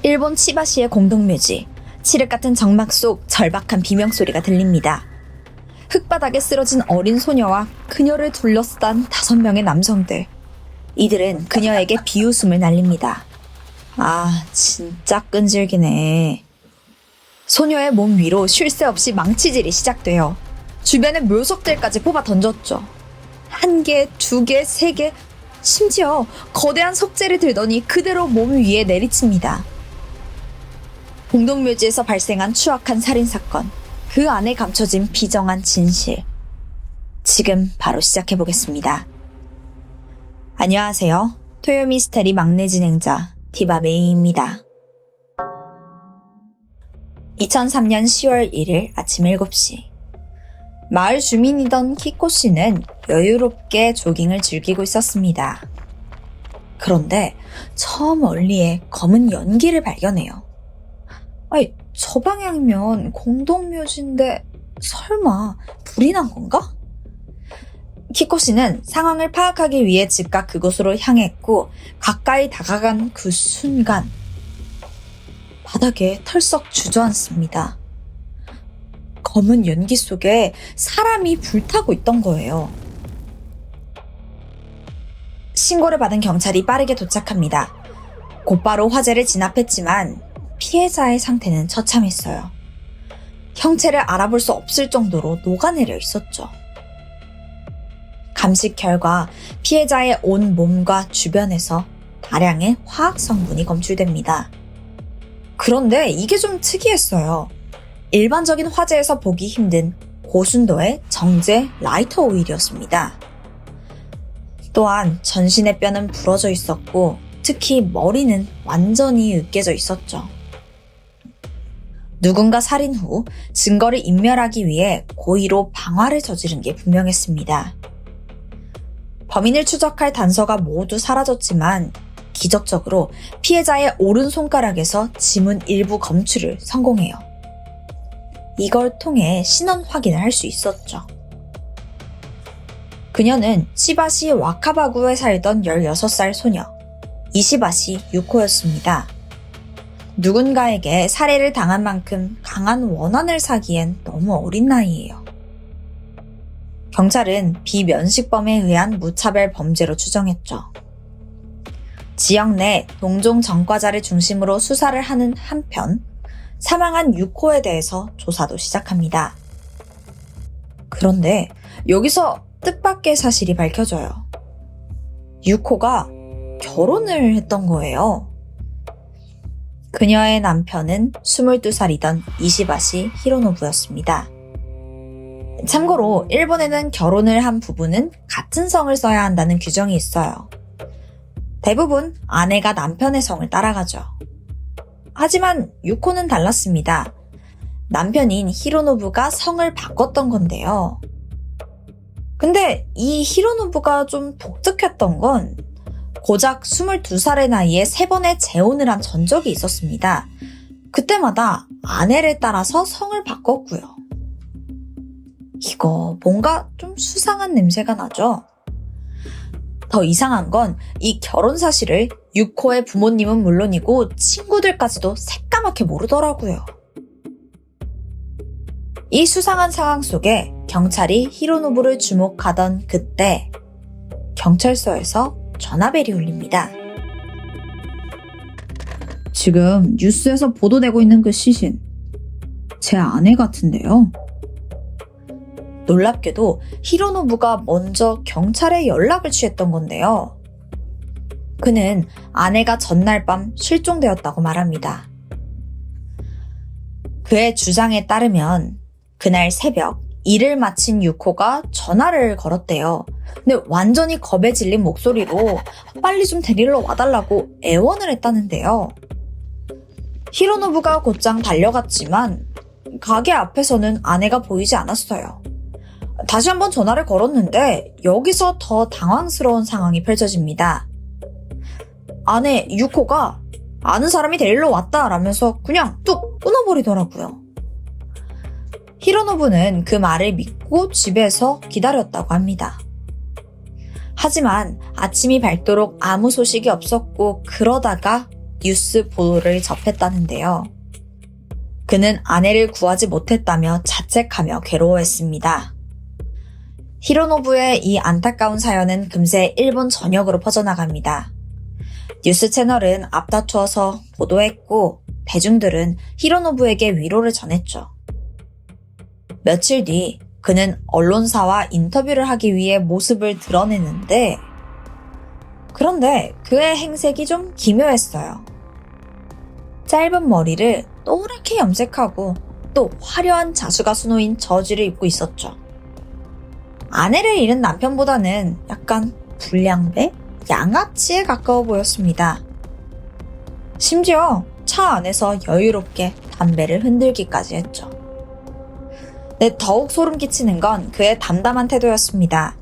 일본 치바시의 공동묘지, 칠흑 같은 정막 속 절박한 비명소리가 들립니다. 흙바닥에 쓰러진 어린 소녀와 그녀를 둘러싼 5명의 남성들. 이들은 그녀에게 비웃음을 날립니다. 아, 진짜 끈질기네. 소녀의 몸 위로 쉴 새 없이 망치질이 시작돼요. 주변의 묘석들까지 뽑아 던졌죠. 1개, 2개, 3개, 심지어 거대한 석재를 들더니 그대로 몸 위에 내리칩니다. 공동묘지에서 발생한 추악한 살인사건, 그 안에 감춰진 비정한 진실. 지금 바로 시작해보겠습니다. 안녕하세요. 토요미스테리 막내 진행자 디바메이입니다. 2003년 10월 1일 아침 7시. 마을 주민이던 키코 씨는 여유롭게 조깅을 즐기고 있었습니다. 그런데 저 멀리에 검은 연기를 발견해요. 아니, 저 방향이면 공동묘지인데 설마 불이 난 건가? 키코 씨는 상황을 파악하기 위해 즉각 그곳으로 향했고 가까이 다가간 그 순간 바닥에 털썩 주저앉습니다. 검은 연기 속에 사람이 불타고 있던 거예요. 신고를 받은 경찰이 빠르게 도착합니다. 곧바로 화재를 진압했지만 피해자의 상태는 처참했어요. 형체를 알아볼 수 없을 정도로 녹아내려 있었죠. 감식 결과 피해자의 온 몸과 주변에서 다량의 화학 성분이 검출됩니다. 그런데 이게 좀 특이했어요. 일반적인 화재에서 보기 힘든 고순도의 정제 라이터 오일이었습니다. 또한 전신의 뼈는 부러져 있었고 특히 머리는 완전히 으깨져 있었죠. 누군가 살인 후 증거를 인멸하기 위해 고의로 방화를 저지른 게 분명했습니다. 범인을 추적할 단서가 모두 사라졌지만 기적적으로 피해자의 오른손가락에서 지문 일부 검출을 성공해요. 이걸 통해 신원 확인을 할 수 있었죠. 그녀는 치바시 와카바구에 살던 16살 소녀 이시바시 유코였습니다. 누군가에게 살해를 당한 만큼 강한 원한을 사기엔 너무 어린 나이예요. 경찰은 비면식범에 의한 무차별 범죄로 추정했죠. 지역 내 동종 전과자를 중심으로 수사를 하는 한편 사망한 유코에 대해서 조사도 시작합니다. 그런데 여기서 뜻밖의 사실이 밝혀져요. 유코가 결혼을 했던 거예요. 그녀의 남편은 22살이던 이시바시 히로노부였습니다. 참고로 일본에는 결혼을 한 부부는 같은 성을 써야 한다는 규정이 있어요. 대부분 아내가 남편의 성을 따라가죠. 하지만 유코는 달랐습니다. 남편인 히로노부가 성을 바꿨던 건데요. 근데 이 히로노부가 좀 독특했던 건 고작 22살의 나이에 3번의 재혼을 한 전적이 있었습니다. 그때마다 아내를 따라서 성을 바꿨고요. 이거 뭔가 좀 수상한 냄새가 나죠? 더 이상한 건 이 결혼 사실을 유코의 부모님은 물론이고 친구들까지도 새까맣게 모르더라고요. 이 수상한 상황 속에 경찰이 히로노부를 주목하던 그때 경찰서에서 전화벨이 울립니다. 지금 뉴스에서 보도되고 있는 그 시신, 제 아내 같은데요. 놀랍게도 히로노부가 먼저 경찰에 연락을 취했던 건데요. 그는 아내가 전날 밤 실종되었다고 말합니다. 그의 주장에 따르면 그날 새벽 일을 마친 유코가 전화를 걸었대요. 근데 완전히 겁에 질린 목소리로 빨리 좀 데리러 와달라고 애원을 했다는데요. 히로노부가 곧장 달려갔지만 가게 앞에서는 아내가 보이지 않았어요. 다시 한번 전화를 걸었는데 여기서 더 당황스러운 상황이 펼쳐집니다. 아내 유코가 아는 사람이 데리러 왔다라면서 그냥 뚝 끊어버리더라고요. 히로노부는 그 말을 믿고 집에서 기다렸다고 합니다. 하지만 아침이 밝도록 아무 소식이 없었고 그러다가 뉴스 보도를 접했다는데요. 그는 아내를 구하지 못했다며 자책하며 괴로워했습니다. 히로노부의 이 안타까운 사연은 금세 일본 전역으로 퍼져나갑니다. 뉴스 채널은 앞다투어서 보도했고 대중들은 히로노부에게 위로를 전했죠. 며칠 뒤 그는 언론사와 인터뷰를 하기 위해 모습을 드러내는데 그런데 그의 행색이 좀 기묘했어요. 짧은 머리를 노랗게 염색하고 또 화려한 자수가 수놓인 저지를 입고 있었죠. 아내를 잃은 남편보다는 약간 불량배? 양아치에 가까워 보였습니다. 심지어 차 안에서 여유롭게 담배를 흔들기까지 했죠. 더욱 소름 끼치는 건 그의 담담한 태도였습니다.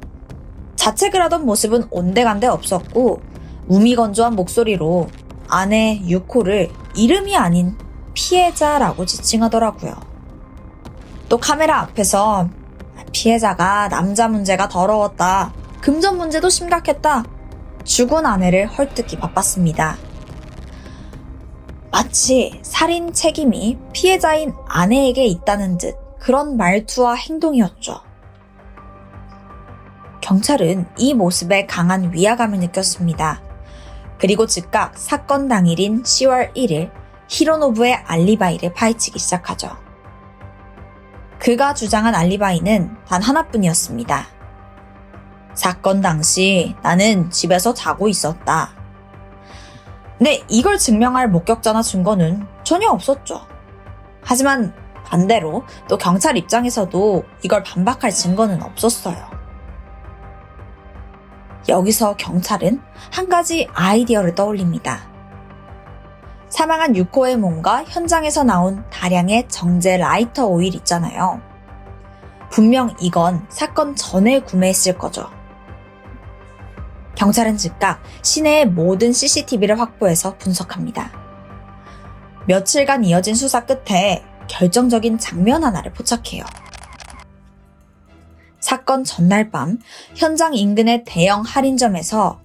자책을 하던 모습은 온데간데 없었고 무미건조한 목소리로 아내 유코를 이름이 아닌 피해자라고 지칭하더라고요. 또 카메라 앞에서 피해자가 남자 문제가 더러웠다. 금전 문제도 심각했다. 죽은 아내를 헐뜯기 바빴습니다. 마치 살인 책임이 피해자인 아내에게 있다는 듯 그런 말투와 행동이었죠. 경찰은 이 모습에 강한 위화감을 느꼈습니다. 그리고 즉각 사건 당일인 10월 1일 히로노부의 알리바이를 파헤치기 시작하죠. 그가 주장한 알리바이는 단 하나뿐이었습니다. 사건 당시 나는 집에서 자고 있었다. 근데 이걸 증명할 목격자나 증거는 전혀 없었죠. 하지만 반대로 또 경찰 입장에서도 이걸 반박할 증거는 없었어요. 여기서 경찰은 한 가지 아이디어를 떠올립니다. 사망한 유코의 몸과 현장에서 나온 다량의 정제 라이터 오일 있잖아요. 분명 이건 사건 전에 구매했을 거죠. 경찰은 즉각 시내의 모든 CCTV를 확보해서 분석합니다. 며칠간 이어진 수사 끝에 결정적인 장면 하나를 포착해요. 사건 전날 밤 현장 인근의 대형 할인점에서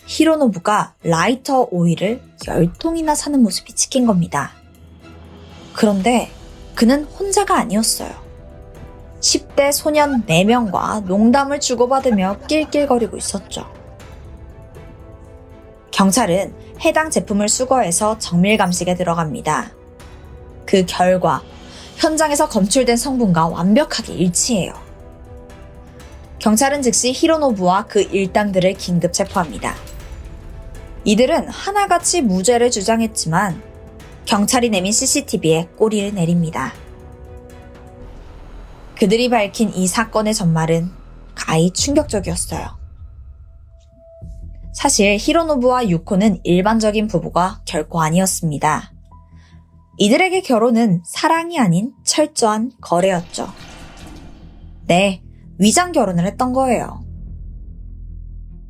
히로노부가 라이터 오일을 10통이나 사는 모습이 찍힌 겁니다. 그런데 그는 혼자가 아니었어요. 10대 소년 4명과 농담을 주고받으며 낄낄거리고 있었죠. 경찰은 해당 제품을 수거해서 정밀 감식에 들어갑니다. 그 결과 현장에서 검출된 성분과 완벽하게 일치해요. 경찰은 즉시 히로노부와 그 일당들을 긴급 체포합니다. 이들은 하나같이 무죄를 주장했지만 경찰이 내민 CCTV에 꼬리를 내립니다. 그들이 밝힌 이 사건의 전말은 가히 충격적이었어요. 사실 히로노부와 유코는 일반적인 부부가 결코 아니었습니다. 이들에게 결혼은 사랑이 아닌 철저한 거래였죠. 네, 위장 결혼을 했던 거예요.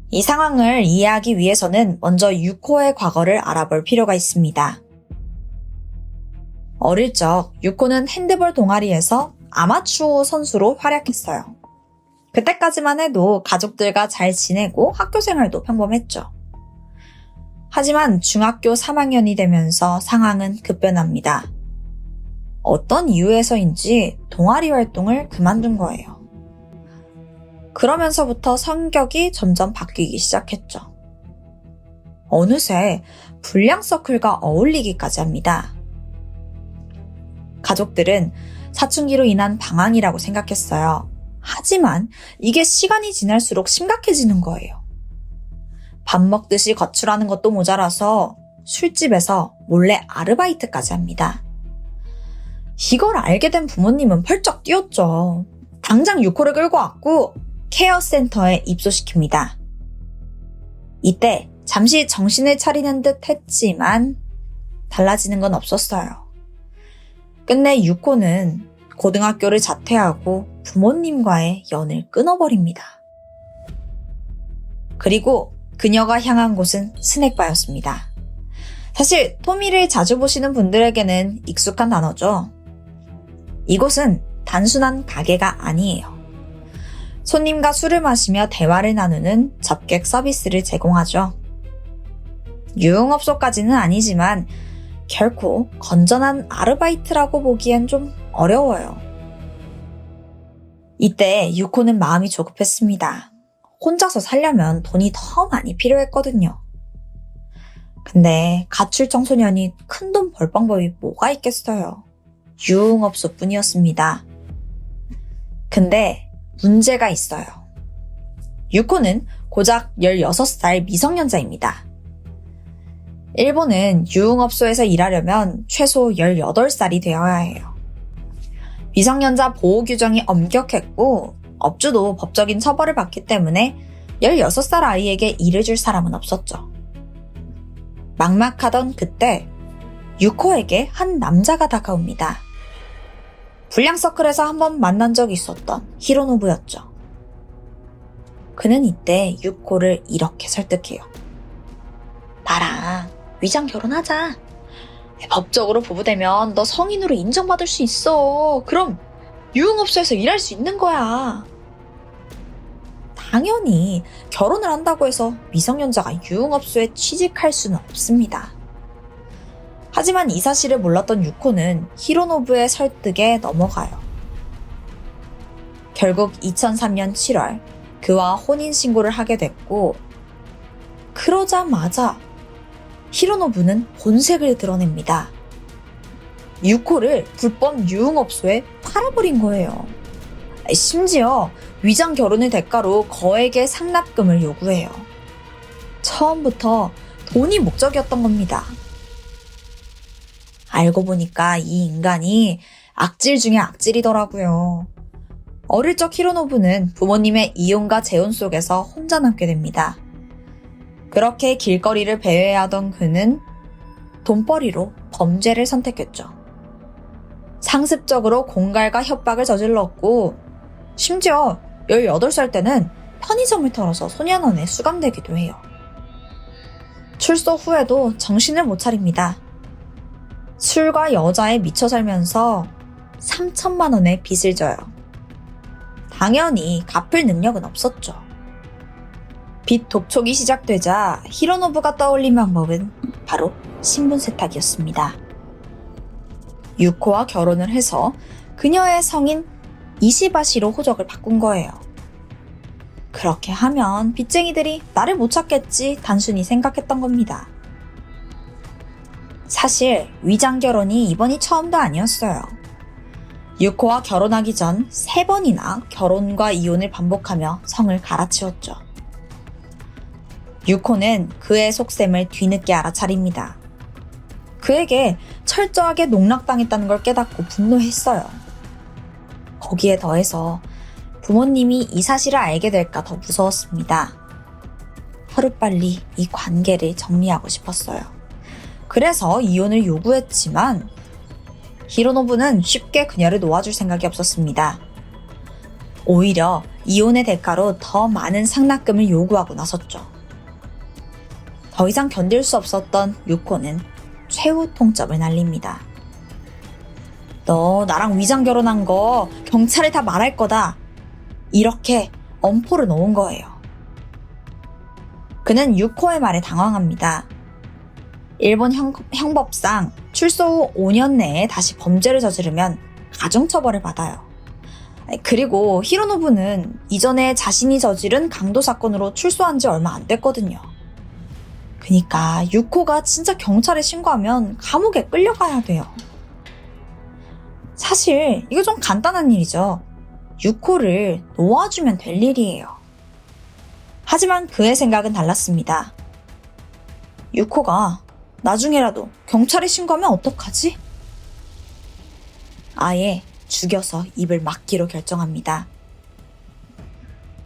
이 상황을 이해하기 위해서는 먼저 유코의 과거를 알아볼 필요가 있습니다. 어릴 적 유코는 핸드볼 동아리에서 아마추어 선수로 활약했어요. 그때까지만 해도 가족들과 잘 지내고 학교 생활도 평범했죠. 하지만 중학교 3학년이 되면서 상황은 급변합니다. 어떤 이유에서인지 동아리 활동을 그만둔 거예요. 그러면서부터 성격이 점점 바뀌기 시작했죠. 어느새 불량 서클과 어울리기까지 합니다. 가족들은 사춘기로 인한 방황이라고 생각했어요. 하지만 이게 시간이 지날수록 심각해지는 거예요. 밥 먹듯이 거출하는 것도 모자라서 술집에서 몰래 아르바이트까지 합니다. 이걸 알게 된 부모님은 펄쩍 뛰었죠. 당장 유코를 끌고 왔고 케어센터에 입소시킵니다. 이때 잠시 정신을 차리는 듯 했지만 달라지는 건 없었어요. 끝내 유코는 고등학교를 자퇴하고 부모님과의 연을 끊어버립니다. 그리고 그녀가 향한 곳은 스낵바였습니다. 사실 토미를 자주 보시는 분들에게는 익숙한 단어죠. 이곳은 단순한 가게가 아니에요. 손님과 술을 마시며 대화를 나누는 접객 서비스를 제공하죠. 유흥업소까지는 아니지만 결코 건전한 아르바이트라고 보기엔 좀 어려워요. 이때 유코는 마음이 조급했습니다. 혼자서 살려면 돈이 더 많이 필요했거든요. 근데 가출 청소년이 큰돈 벌 방법이 뭐가 있겠어요. 유흥업소뿐이었습니다. 근데 문제가 있어요. 유코는 고작 16살 미성년자입니다. 일본은 유흥업소에서 일하려면 최소 18살이 되어야 해요. 미성년자 보호 규정이 엄격했고 업주도 법적인 처벌을 받기 때문에 16살 아이에게 일을 줄 사람은 없었죠. 막막하던 그때 유코에게 한 남자가 다가옵니다. 불량서클에서 한번 만난 적이 있었던 히로노부였죠. 그는 이때 유코를 이렇게 설득해요. 나랑 위장 결혼하자. 법적으로 부부되면 너 성인으로 인정받을 수 있어. 그럼 유흥업소에서 일할 수 있는 거야. 당연히 결혼을 한다고 해서 미성년자가 유흥업소에 취직할 수는 없습니다. 하지만 이 사실을 몰랐던 유코는 히로노부의 설득에 넘어가요. 결국 2003년 7월 그와 혼인신고를 하게 됐고 그러자마자 히로노부는 본색을 드러냅니다. 유코를 불법 유흥업소에 팔아버린 거예요. 심지어 위장 결혼의 대가로 거액의 상납금을 요구해요. 처음부터 돈이 목적이었던 겁니다. 알고 보니까 이 인간이 악질 중에 악질이더라고요. 어릴 적 히로노부는 부모님의 이혼과 재혼 속에서 혼자 남게 됩니다. 그렇게 길거리를 배회하던 그는 돈벌이로 범죄를 선택했죠. 상습적으로 공갈과 협박을 저질렀고 심지어 18살 때는 편의점을 털어서 소년원에 수감되기도 해요. 출소 후에도 정신을 못 차립니다. 술과 여자에 미쳐 살면서 3천만 원의 빚을 져요. 당연히 갚을 능력은 없었죠. 빚 독촉이 시작되자 히로노부가 떠올린 방법은 바로 신분 세탁이었습니다. 유코와 결혼을 해서 그녀의 성인 이시바시로 호적을 바꾼 거예요. 그렇게 하면 빚쟁이들이 나를 못 찾겠지 단순히 생각했던 겁니다. 사실 위장 결혼이 이번이 처음도 아니었어요. 유코와 결혼하기 전 3번이나 결혼과 이혼을 반복하며 성을 갈아치웠죠. 유코는 그의 속셈을 뒤늦게 알아차립니다. 그에게 철저하게 농락당했다는 걸 깨닫고 분노했어요. 거기에 더해서 부모님이 이 사실을 알게 될까 더 무서웠습니다. 하루빨리 이 관계를 정리하고 싶었어요. 그래서 이혼을 요구했지만 히로노부는 쉽게 그녀를 놓아줄 생각이 없었습니다. 오히려 이혼의 대가로 더 많은 상납금을 요구하고 나섰죠. 더 이상 견딜 수 없었던 유코는 최후 통첩을 날립니다. 너 나랑 위장 결혼한 거 경찰에 다 말할 거다. 이렇게 엄포를 놓은 거예요. 그는 유코의 말에 당황합니다. 일본 형법상 출소 후 5년 내에 다시 범죄를 저지르면 가중처벌을 받아요. 그리고 히로노부는 이전에 자신이 저지른 강도 사건으로 출소한 지 얼마 안 됐거든요. 그니까 유코가 진짜 경찰에 신고하면 감옥에 끌려가야 돼요. 사실 이거 좀 간단한 일이죠. 유코를 놓아주면 될 일이에요. 하지만 그의 생각은 달랐습니다. 유코가 나중에라도 경찰에 신고하면 어떡하지? 아예 죽여서 입을 막기로 결정합니다.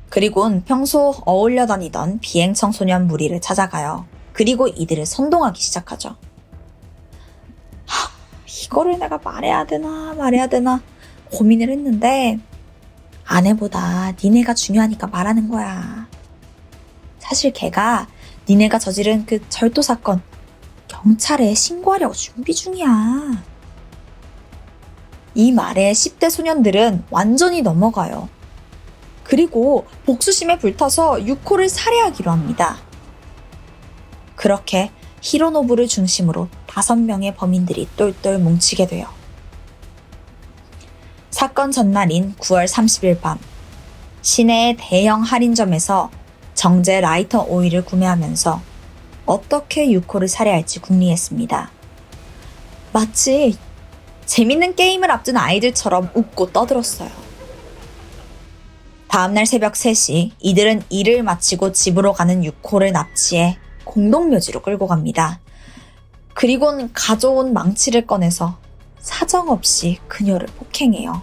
그리곤 평소 어울려 다니던 비행 청소년 무리를 찾아가요. 그리고 이들을 선동하기 시작하죠. 이거를 내가 말해야 되나 고민을 했는데 아내보다 니네가 중요하니까 말하는 거야. 사실 걔가 니네가 저지른 그 절도 사건 경찰에 신고하려고 준비 중이야. 이 말에 10대 소년들은 완전히 넘어가요. 그리고 복수심에 불타서 유코를 살해하기로 합니다. 그렇게 히로노부를 중심으로 5명의 범인들이 똘똘 뭉치게 돼요. 사건 전날인 9월 30일 밤, 시내의 대형 할인점에서 정제 라이터 오일을 구매하면서 어떻게 유코를 살해할지 궁리했습니다. 마치 재밌는 게임을 앞둔 아이들처럼 웃고 떠들었어요. 다음날 새벽 3시, 이들은 일을 마치고 집으로 가는 유코를 납치해 공동묘지로 끌고 갑니다. 그리고는 가져온 망치를 꺼내서 사정없이 그녀를 폭행해요.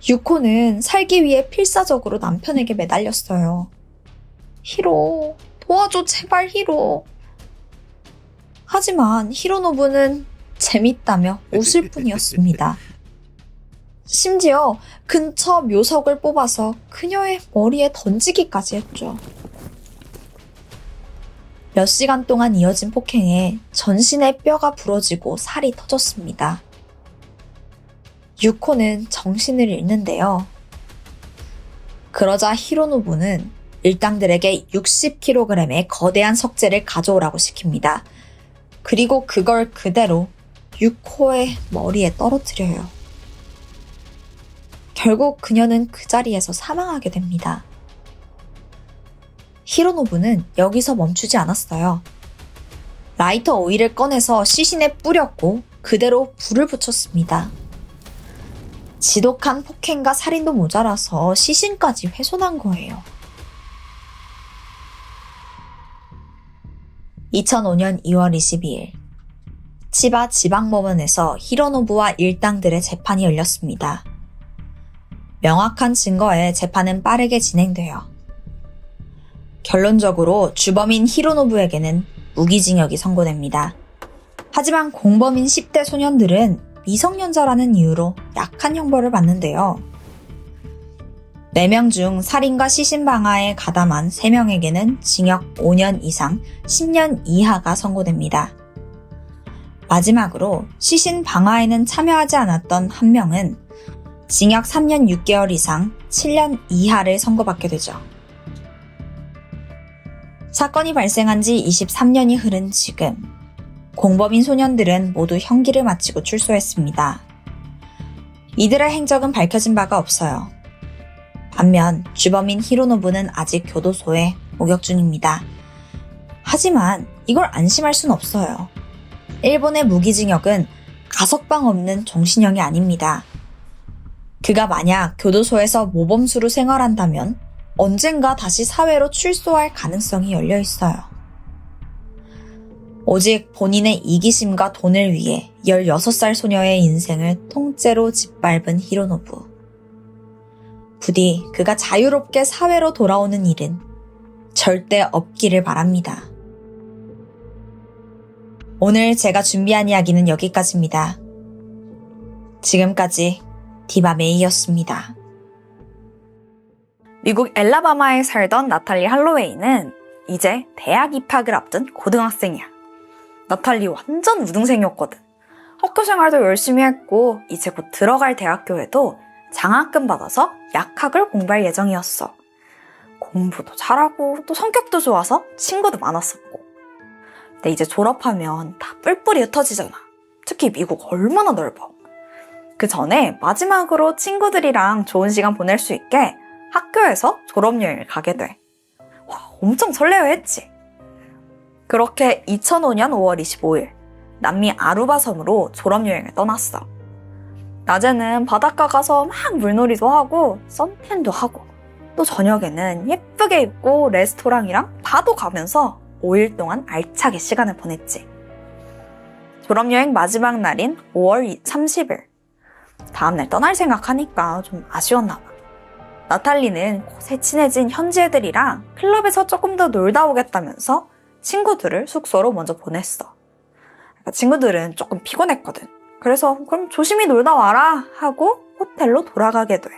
유코는 살기 위해 필사적으로 남편에게 매달렸어요. 히로, 도와줘 제발 히로. 하지만 히로노부는 재밌다며 웃을 뿐이었습니다. 심지어 근처 묘석을 뽑아서 그녀의 머리에 던지기까지 했죠. 몇 시간 동안 이어진 폭행에 전신의 뼈가 부러지고 살이 터졌습니다. 유코는 정신을 잃는데요. 그러자 히로노부는 일당들에게 60kg의 거대한 석재를 가져오라고 시킵니다. 그리고 그걸 그대로 유코의 머리에 떨어뜨려요. 결국 그녀는 그 자리에서 사망하게 됩니다. 히로노부는 여기서 멈추지 않았어요. 라이터 오일을 꺼내서 시신에 뿌렸고 그대로 불을 붙였습니다. 지독한 폭행과 살인도 모자라서 시신까지 훼손한 거예요. 2005년 2월 22일, 치바 지방법원에서 히로노부와 일당들의 재판이 열렸습니다. 명확한 증거에 재판은 빠르게 진행돼요. 결론적으로 주범인 히로노부에게는 무기징역이 선고됩니다. 하지만 공범인 10대 소년들은 미성년자라는 이유로 약한 형벌을 받는데요. 4명 중 살인과 시신 방화에 가담한 3명에게는 징역 5년 이상 10년 이하가 선고됩니다. 마지막으로 시신 방화에는 참여하지 않았던 1명은 징역 3년 6개월 이상 7년 이하를 선고받게 되죠. 사건이 발생한 지 23년이 흐른 지금, 공범인 소년들은 모두 형기를 마치고 출소했습니다. 이들의 행적은 밝혀진 바가 없어요. 반면 주범인 히로노부는 아직 교도소에 목역 중입니다. 하지만 이걸 안심할 순 없어요. 일본의 무기징역은 가석방 없는 종신형이 아닙니다. 그가 만약 교도소에서 모범수로 생활한다면 언젠가 다시 사회로 출소할 가능성이 열려 있어요. 오직 본인의 이기심과 돈을 위해 16살 소녀의 인생을 통째로 짓밟은 히로노부. 부디 그가 자유롭게 사회로 돌아오는 일은 절대 없기를 바랍니다. 오늘 제가 준비한 이야기는 여기까지입니다. 지금까지 디바 메이였습니다. 미국 엘라바마에 살던 나탈리 할로웨이는 이제 대학 입학을 앞둔 고등학생이야. 나탈리 완전 우등생이었거든. 학교 생활도 열심히 했고 이제 곧 들어갈 대학교에도 장학금 받아서 약학을 공부할 예정이었어. 공부도 잘하고 또 성격도 좋아서 친구도 많았었고. 근데 이제 졸업하면 다 뿔뿔이 흩어지잖아. 특히 미국 얼마나 넓어. 그 전에 마지막으로 친구들이랑 좋은 시간 보낼 수 있게 학교에서 졸업여행을 가게 돼. 와, 엄청 설레어했지. 그렇게 2005년 5월 25일 남미 아루바 섬으로 졸업여행을 떠났어. 낮에는 바닷가 가서 막 물놀이도 하고 선탠도 하고 또 저녁에는 예쁘게 입고 레스토랑이랑 바도 가면서 5일 동안 알차게 시간을 보냈지. 졸업여행 마지막 날인 5월 30일. 다음날 떠날 생각하니까 좀 아쉬웠나 봐. 나탈리는 곳에 친해진 현지 애들이랑 클럽에서 조금 더 놀다 오겠다면서 친구들을 숙소로 먼저 보냈어. 그러니까 친구들은 조금 피곤했거든. 그래서 그럼 조심히 놀다 와라 하고 호텔로 돌아가게 돼.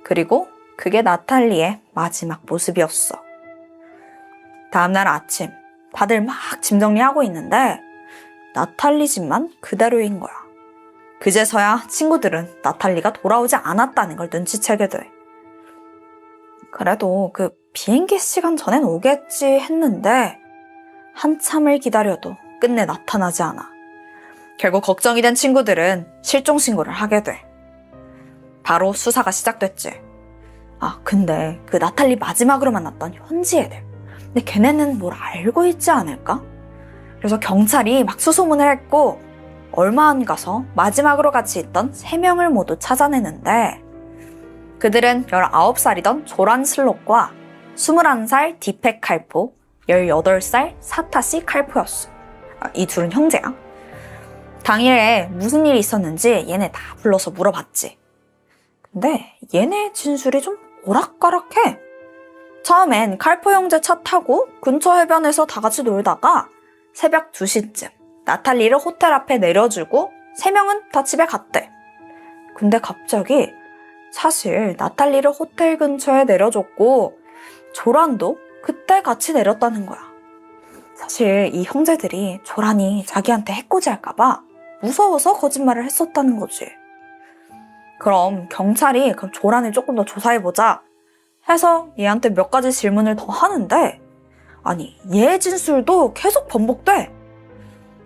그리고 그게 나탈리의 마지막 모습이었어. 다음날 아침 다들 막 짐 정리하고 있는데 나탈리 집만 그대로인 거야. 그제서야 친구들은 나탈리가 돌아오지 않았다는 걸 눈치채게 돼. 그래도 그 비행기 시간 전엔 오겠지 했는데 한참을 기다려도 끝내 나타나지 않아. 결국 걱정이 된 친구들은 실종 신고를 하게 돼. 바로 수사가 시작됐지. 근데 그 나탈리 마지막으로 만났던 현지 애들. 근데 걔네는 뭘 알고 있지 않을까? 그래서 경찰이 막 수소문을 했고 얼마 안 가서 마지막으로 같이 있던 3명을 모두 찾아내는데 그들은 19살이던 조란 슬롯과 21살 디펙 칼포, 18살 사타시 칼포였어. 이 둘은 형제야. 당일에 무슨 일이 있었는지 얘네 다 불러서 물어봤지. 근데 얘네 진술이 좀 오락가락해. 처음엔 칼포 형제 차 타고 근처 해변에서 다 같이 놀다가 새벽 2시쯤 나탈리를 호텔 앞에 내려주고 3명은 다 집에 갔대. 근데 갑자기 사실 나탈리를 호텔 근처에 내려줬고 조란도 그때 같이 내렸다는 거야. 사실 이 형제들이 조란이 자기한테 해코지할까봐 무서워서 거짓말을 했었다는 거지. 그럼 경찰이 조란을 조금 더 조사해보자 해서 얘한테 몇 가지 질문을 더 하는데 아니 얘 진술도 계속 번복돼.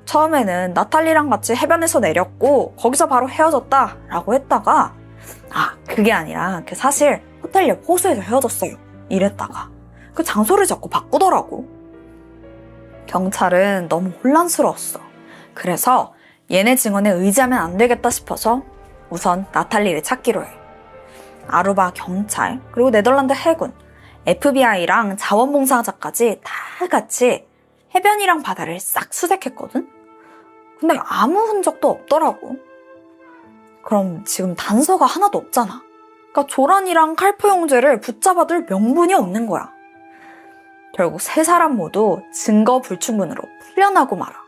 처음에는 나탈리랑 같이 해변에서 내렸고 거기서 바로 헤어졌다 라고 했다가 그게 아니라 사실 호텔 옆 호수에서 헤어졌어요 이랬다가 그 장소를 자꾸 바꾸더라고. 경찰은 너무 혼란스러웠어. 그래서 얘네 증언에 의지하면 안 되겠다 싶어서 우선 나탈리를 찾기로 해. 아루바 경찰, 그리고 네덜란드 해군, FBI랑 자원봉사자까지 다 같이 해변이랑 바다를 싹 수색했거든? 근데 아무 흔적도 없더라고. 그럼 지금 단서가 하나도 없잖아. 그러니까 조란이랑 칼포 형제를 붙잡아둘 명분이 없는 거야. 결국 3사람 모두 증거 불충분으로 풀려나고 말아.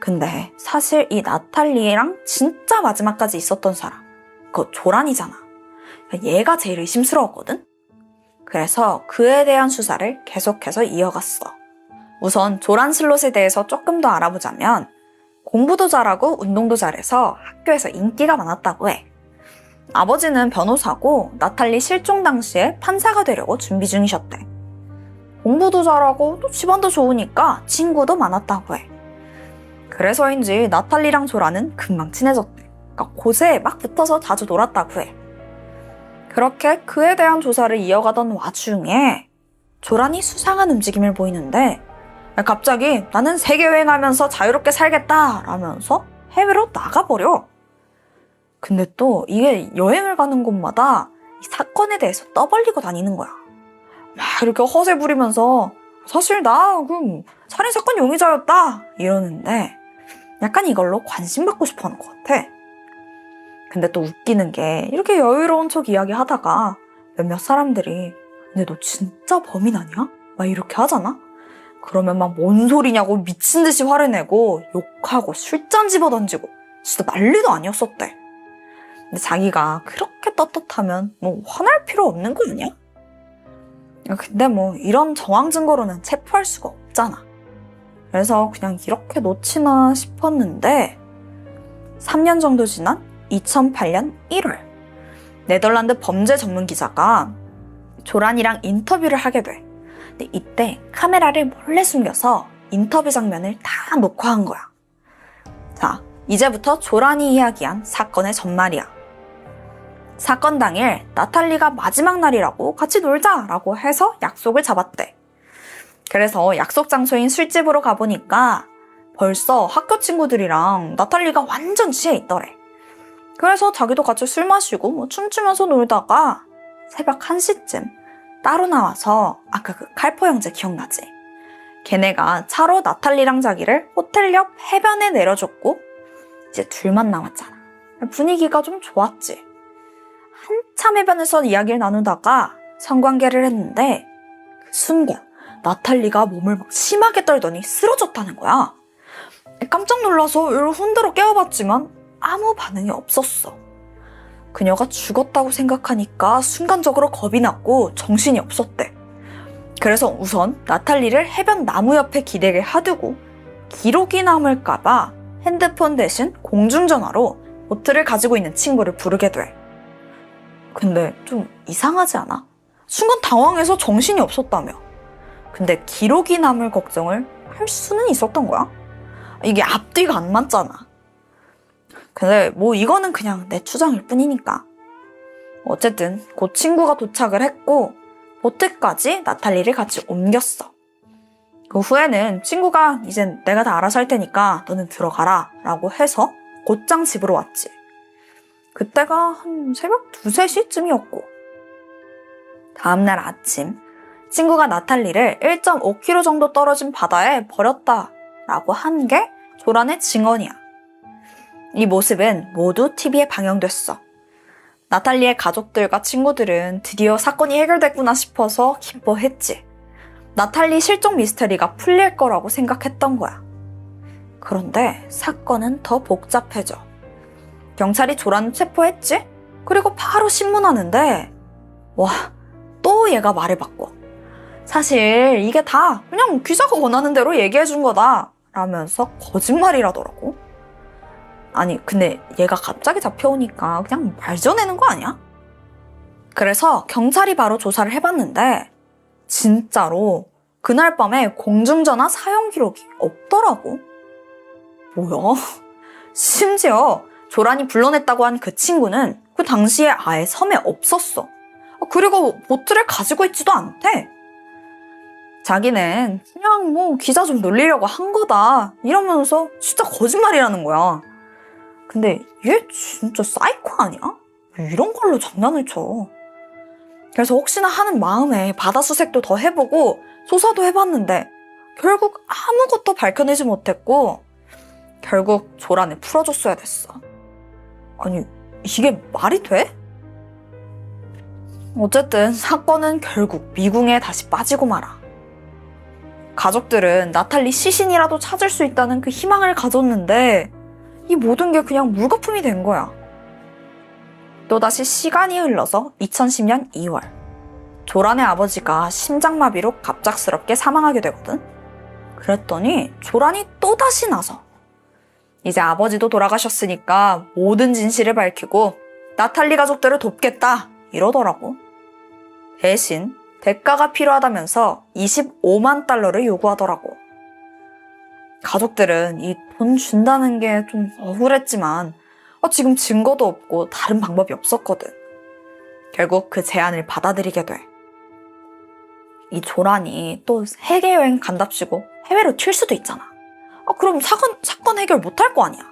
근데 사실 이 나탈리랑 진짜 마지막까지 있었던 사람, 그거 조란이잖아. 얘가 제일 의심스러웠거든? 그래서 그에 대한 수사를 계속해서 이어갔어. 우선 조란 슬롯에 대해서 조금 더 알아보자면 공부도 잘하고 운동도 잘해서 학교에서 인기가 많았다고 해. 아버지는 변호사고 나탈리 실종 당시에 판사가 되려고 준비 중이셨대. 공부도 잘하고 또 집안도 좋으니까 친구도 많았다고 해. 그래서인지 나탈리랑 조란은 금방 친해졌대. 그러니까 곳에 막 붙어서 자주 놀았다고 해. 그렇게 그에 대한 조사를 이어가던 와중에 조란이 수상한 움직임을 보이는데 갑자기 나는 세계 여행하면서 자유롭게 살겠다 라면서 해외로 나가버려. 근데 또 이게 여행을 가는 곳마다 이 사건에 대해서 떠벌리고 다니는 거야. 막 이렇게 허세 부리면서 사실 나 살인사건 용의자였다 이러는데 약간 이걸로 관심 받고 싶어 하는 것 같아. 근데 또 웃기는 게 이렇게 여유로운 척 이야기하다가 몇몇 사람들이 근데 너 진짜 범인 아니야? 막 이렇게 하잖아? 그러면 막 뭔 소리냐고 미친 듯이 화를 내고 욕하고 술잔 집어던지고 진짜 난리도 아니었었대. 근데 자기가 그렇게 떳떳하면 뭐 화날 필요 없는 거 아니야? 근데 뭐 이런 정황 증거로는 체포할 수가 없잖아. 그래서 그냥 이렇게 놓치나 싶었는데 3년 정도 지난 2008년 1월 네덜란드 범죄 전문 기자가 조란이랑 인터뷰를 하게 돼. 근데 이때 카메라를 몰래 숨겨서 인터뷰 장면을 다 녹화한 거야. 자, 이제부터 조란이 이야기한 사건의 전말이야. 사건 당일 나탈리가 마지막 날이라고 같이 놀자라고 해서 약속을 잡았대. 그래서 약속 장소인 술집으로 가보니까 벌써 학교 친구들이랑 나탈리가 완전 취해 있더래. 그래서 자기도 같이 술 마시고 춤추면서 놀다가 새벽 1시쯤 따로 나와서 아까 그 칼포 형제 기억나지? 걔네가 차로 나탈리랑 자기를 호텔 옆 해변에 내려줬고 이제 둘만 남았잖아. 분위기가 좀 좋았지. 한참 해변에서 이야기를 나누다가 성관계를 했는데 그 순간 나탈리가 몸을 막 심하게 떨더니 쓰러졌다는 거야. 깜짝 놀라서 이를 흔들어 깨워봤지만 아무 반응이 없었어. 그녀가 죽었다고 생각하니까 순간적으로 겁이 났고 정신이 없었대. 그래서 우선 나탈리를 해변 나무 옆에 기대게 하두고 기록이 남을까봐 핸드폰 대신 공중전화로 보트를 가지고 있는 친구를 부르게 돼. 근데 좀 이상하지 않아? 순간 당황해서 정신이 없었다며. 근데 기록이 남을 걱정을 할 할 수는 있었던 거야. 이게 앞뒤가 안 맞잖아. 근데 뭐 이거는 그냥 내 추정일 뿐이니까. 어쨌든 곧 친구가 도착을 했고 보트까지 나탈리를 같이 옮겼어. 그 후에는 친구가 이제 내가 다 알아서 할 테니까 너는 들어가라 라고 해서 곧장 집으로 왔지. 그때가 한 새벽 2, 3시쯤이었고 다음날 아침 친구가 나탈리를 1.5km 정도 떨어진 바다에 버렸다 라고 한 게 조란의 증언이야. 이 모습은 모두 TV에 방영됐어. 나탈리의 가족들과 친구들은 드디어 사건이 해결됐구나 싶어서 기뻐했지. 나탈리 실종 미스터리가 풀릴 거라고 생각했던 거야. 그런데 사건은 더 복잡해져. 경찰이 조란을 체포했지? 그리고 바로 신문하는데 와, 또 얘가 말을 바꿔. 사실 이게 다 그냥 기자가 원하는 대로 얘기해준 거다 라면서 거짓말이라더라고. 아니 근데 얘가 갑자기 잡혀오니까 그냥 말 전해는 거 아니야? 그래서 경찰이 바로 조사를 해봤는데 진짜로 그날 밤에 공중전화 사용 기록이 없더라고. 뭐야? 심지어 조란이 불러냈다고 한 그 친구는 그 당시에 아예 섬에 없었어. 그리고 보트를 가지고 있지도 않대. 자기는 그냥 뭐 기자 좀 놀리려고 한 거다 이러면서 진짜 거짓말이라는 거야. 근데 얘 진짜 사이코 아니야? 이런 걸로 장난을 쳐. 그래서 혹시나 하는 마음에 바다 수색도 더 해보고 조사도 해봤는데 결국 아무것도 밝혀내지 못했고 결국 조란을 풀어줬어야 됐어. 아니 이게 말이 돼? 어쨌든 사건은 결국 미궁에 다시 빠지고 말아. 가족들은 나탈리 시신이라도 찾을 수 있다는 그 희망을 가졌는데 이 모든 게 그냥 물거품이 된 거야. 또다시 시간이 흘러서 2010년 2월 조란의 아버지가 심장마비로 갑작스럽게 사망하게 되거든. 그랬더니 조란이 또다시 나서 이제 아버지도 돌아가셨으니까 모든 진실을 밝히고 나탈리 가족들을 돕겠다 이러더라고. 대신 대가가 필요하다면서 25만 달러를 요구하더라고. 가족들은 이 돈 준다는 게 좀 억울했지만 지금 증거도 없고 다른 방법이 없었거든. 결국 그 제안을 받아들이게 돼. 이 조란이 또 세계여행 간답시고 해외로 튈 수도 있잖아. 그럼 사건 해결 못할 거 아니야.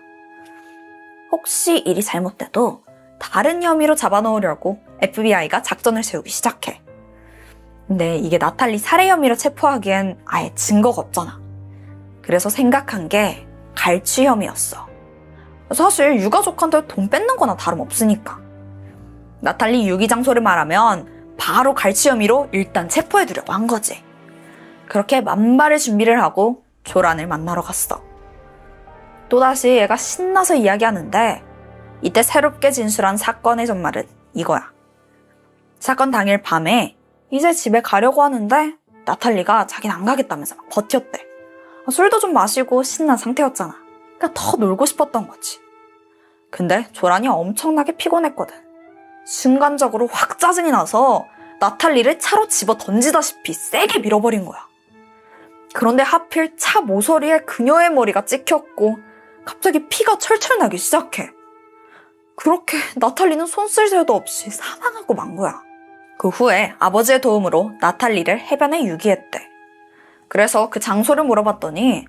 혹시 일이 잘못돼도 다른 혐의로 잡아놓으려고 FBI가 작전을 세우기 시작해. 근데 이게 나탈리 살해 혐의로 체포하기엔 아예 증거가 없잖아. 그래서 생각한 게 갈취 혐의였어. 사실 유가족한테 돈 뺏는 거나 다름없으니까. 나탈리 유기 장소를 말하면 바로 갈취 혐의로 일단 체포해두려고 한 거지. 그렇게 만발의 준비를 하고 조란을 만나러 갔어. 또다시 얘가 신나서 이야기하는데 이때 새롭게 진술한 사건의 전말은 이거야. 사건 당일 밤에 이제 집에 가려고 하는데 나탈리가 자기는 안 가겠다면서 막 버텼대. 술도 좀 마시고 신난 상태였잖아. 그러니까 더 놀고 싶었던 거지. 근데 조란이 엄청나게 피곤했거든. 순간적으로 확 짜증이 나서 나탈리를 차로 집어 던지다시피 세게 밀어버린 거야. 그런데 하필 차 모서리에 그녀의 머리가 찍혔고 갑자기 피가 철철 나기 시작해. 그렇게 나탈리는 손 쓸 새도 없이 사망하고 만 거야. 그 후에 아버지의 도움으로 나탈리를 해변에 유기했대. 그래서 그 장소를 물어봤더니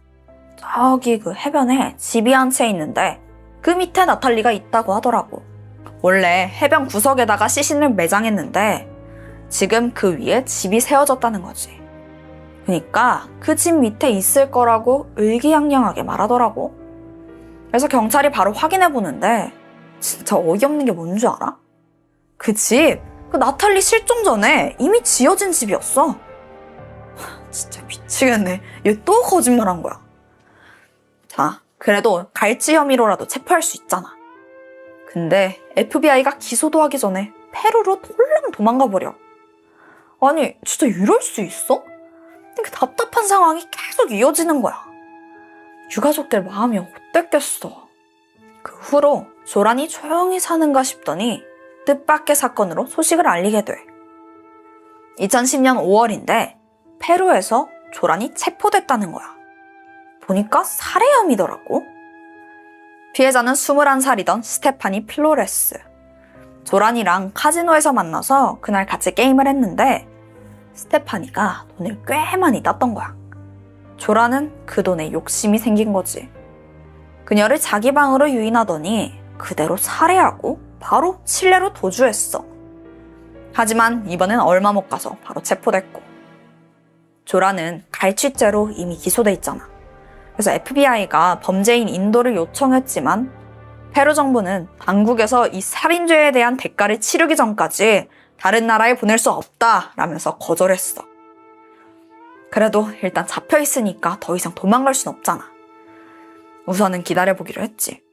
저기 그 해변에 집이 한 채 있는데 그 밑에 나탈리가 있다고 하더라고. 원래 해변 구석에다가 시신을 매장했는데 지금 그 위에 집이 세워졌다는 거지. 그러니까 그 집 밑에 있을 거라고 의기양양하게 말하더라고. 그래서 경찰이 바로 확인해보는데 진짜 어이없는 게 뭔 줄 알아? 그 집, 그 나탈리 실종 전에 이미 지어진 집이었어. 진짜 미치겠네. 얘 또 거짓말한 거야. 자, 그래도 갈취 혐의로라도 체포할 수 있잖아. 근데 FBI가 기소도 하기 전에 페루로 홀랑 도망가 버려. 아니, 진짜 이럴 수 있어? 그 답답한 상황이 계속 이어지는 거야. 유가족들 마음이 어땠겠어. 그 후로 조란이 조용히 사는가 싶더니 뜻밖의 사건으로 소식을 알리게 돼. 2010년 5월인데 페루에서 조란이 체포됐다는 거야. 보니까 살해 혐의더라고. 피해자는 21살이던 스테파니 플로레스. 조란이랑 카지노에서 만나서 그날 같이 게임을 했는데 스테파니가 돈을 꽤 많이 땄던 거야. 조란은 그 돈에 욕심이 생긴 거지. 그녀를 자기 방으로 유인하더니 그대로 살해하고 바로 칠레로 도주했어. 하지만 이번엔 얼마 못 가서 바로 체포됐고. 조란은 갈취죄로 이미 기소돼 있잖아. 그래서 FBI가 범죄인 인도를 요청했지만 페루 정부는 당국에서 이 살인죄에 대한 대가를 치르기 전까지 다른 나라에 보낼 수 없다라면서 거절했어. 그래도 일단 잡혀 있으니까 더 이상 도망갈 순 없잖아. 우선은 기다려보기로 했지.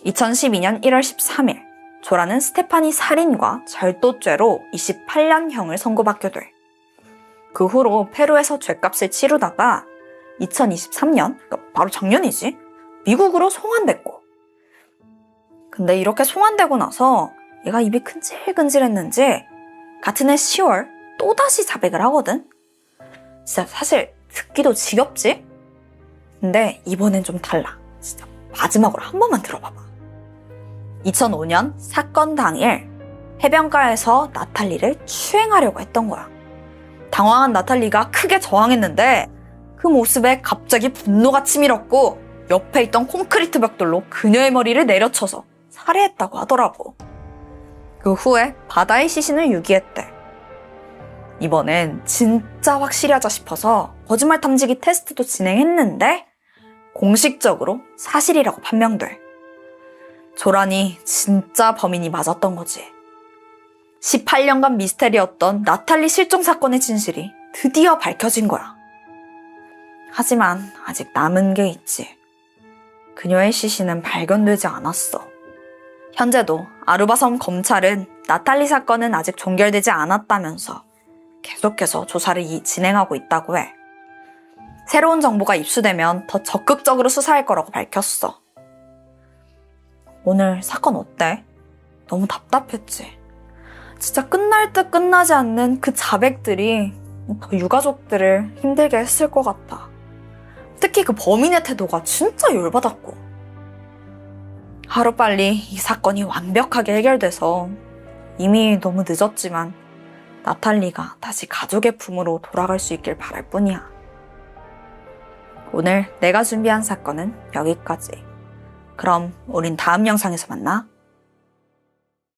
2012년 1월 13일 조라는 스테파니 살인과 절도죄로 28년형을 선고받게 돼. 그 후로 페루에서 죗값을 치르다가 2023년, 그러니까 바로 작년이지, 미국으로 송환됐고. 근데 이렇게 송환되고 나서 얘가 입이 근질근질했는지 같은 해 10월 또다시 자백을 하거든? 진짜 사실 듣기도 지겹지? 근데 이번엔 좀 달라. 진짜 마지막으로 한 번만 들어봐봐. 2005년 사건 당일 해변가에서 나탈리를 추행하려고 했던 거야. 당황한 나탈리가 크게 저항했는데 그 모습에 갑자기 분노가 치밀었고 옆에 있던 콘크리트 벽돌로 그녀의 머리를 내려쳐서 살해했다고 하더라고. 그 후에 바다의 시신을 유기했대. 이번엔 진짜 확실히 하자 싶어서 거짓말 탐지기 테스트도 진행했는데 공식적으로 사실이라고 판명돼. 조란이 진짜 범인이 맞았던 거지. 18년간 미스테리였던 나탈리 실종 사건의 진실이 드디어 밝혀진 거야. 하지만 아직 남은 게 있지. 그녀의 시신은 발견되지 않았어. 현재도 아루바섬 검찰은 나탈리 사건은 아직 종결되지 않았다면서 계속해서 조사를 진행하고 있다고 해. 새로운 정보가 입수되면 더 적극적으로 수사할 거라고 밝혔어. 오늘 사건 어때? 너무 답답했지. 진짜 끝날 듯 끝나지 않는 그 자백들이 더 유가족들을 힘들게 했을 것 같아. 특히 그 범인의 태도가 진짜 열받았고. 하루빨리 이 사건이 완벽하게 해결돼서 이미 너무 늦었지만 나탈리가 다시 가족의 품으로 돌아갈 수 있길 바랄 뿐이야. 오늘 내가 준비한 사건은 여기까지. 그럼 우린 다음 영상에서 만나.